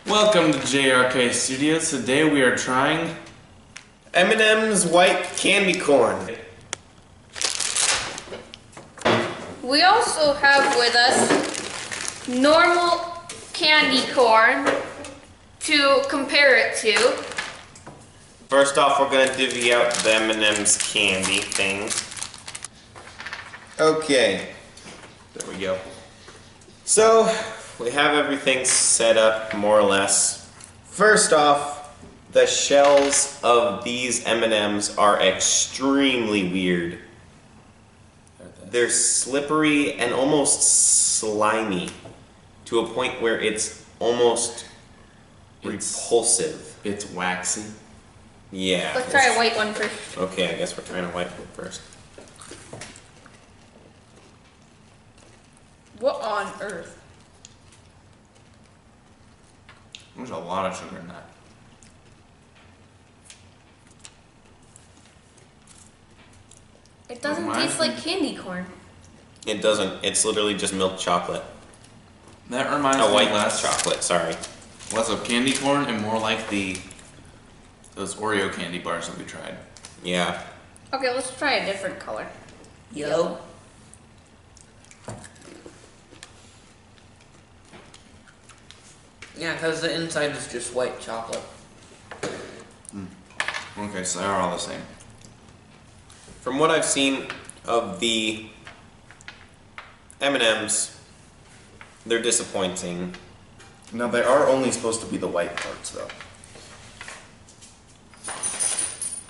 Welcome to JRK Studios. Today we are trying M&M's white candy corn. We also have with us normal candy corn to compare it to. First off, we're gonna divvy out the M&M's candy thing. Okay, there we go. So, we have everything set up more or less. First off, the shells of these M&M's are extremely weird. They're slippery and almost slimy to a point where it's almost repulsive. It's waxy. Yeah. Let's try a white one first. Okay, I guess we're trying a white one first. What on earth? There's a lot of sugar in that. It doesn't Reminds taste me- like candy corn. It doesn't. It's literally just milk chocolate. That reminds A me white less chocolate, sorry. of candy corn and more like those Oreo candy bars that we tried. Yeah. Okay, let's try a different color. Yo. Yeah, because the inside is just white chocolate. Okay, so they're all the same. From what I've seen of the M&M's, they're disappointing. Now, they are only supposed to be the white parts, though.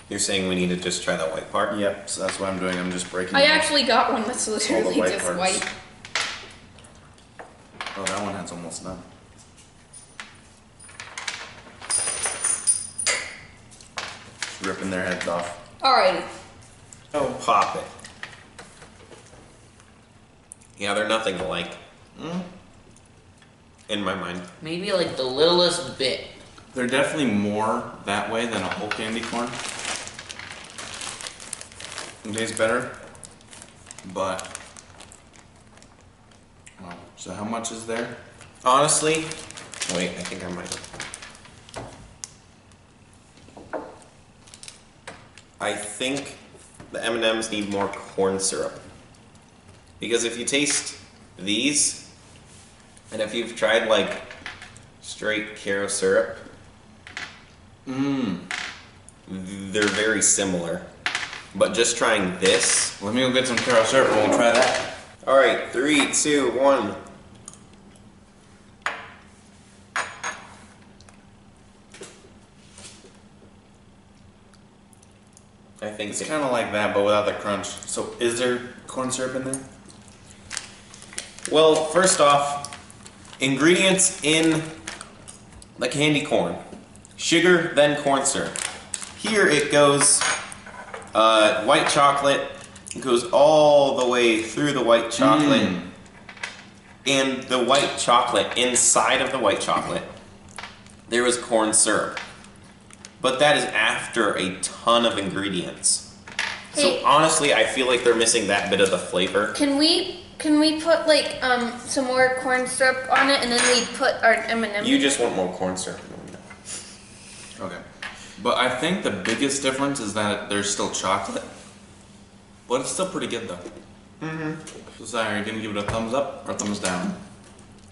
You're saying we need to just try the white part? Yep, so that's what I'm doing. I'm just breaking I off actually got one that's all the literally white just parts. white. Oh, that one has almost none. Just ripping their heads off. Alrighty. Oh, pop it. Yeah, they're nothing alike. In my mind. Maybe like the littlest bit. They're definitely more that way than a whole candy corn, It tastes better. but so how much is there? Honestly, wait, I think I might have. I think the M&M's need more corn syrup. Because if you taste these, and if you've tried like straight Caro syrup, they're very similar. But just trying this. Let me go get some Caro syrup and we'll try that. Alright, 3, 2, 1. I think It's kind of like that, but without the crunch. So, is there corn syrup in there? Well, first off, ingredients in the candy corn. Sugar, then corn syrup. Here it goes white chocolate. It goes all the way through the white chocolate. And the white chocolate, inside of the white chocolate, there was corn syrup. But that is after a ton of ingredients. Hey. So honestly, I feel like they're missing that bit of the flavor. Can we put like some more corn syrup on it and then we put our M&M? You just want more corn syrup. Okay. But I think the biggest difference is that there's still chocolate. But it's still pretty good though. So Zai, are you gonna give it a thumbs up or a thumbs down?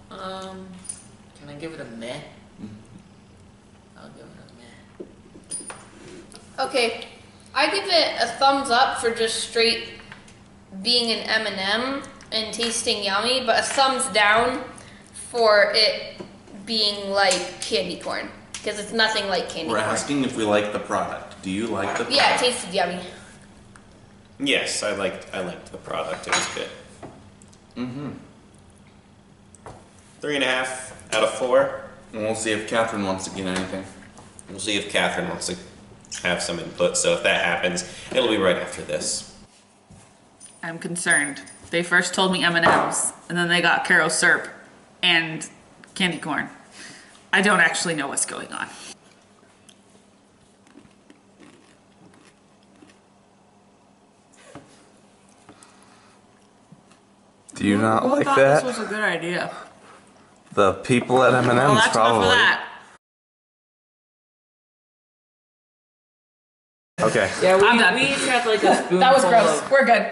Can I give it a meh? I'll give it a meh. Okay, I give it a thumbs up for just straight being an M&M and tasting yummy, but a thumbs down for it being like candy corn. Because it's nothing like candy We're corn. asking if we like the product. Do you like the product? Yeah, it tasted yummy. Yes, I liked the product. It was good. 3.5 out of 4. And we'll see if Catherine wants to get anything. We'll see if Catherine wants to have some input. So if that happens, it'll be right after this. I'm concerned. They first told me M&Ms, and then they got Caro syrup and candy corn. I don't actually know what's going on. Do you not Who like thought that? this was a good idea? The people at M&M's Well, that's enough of probably. that. Okay. Yeah, I'm done. we each had like a spoonful That was gross. of We're good.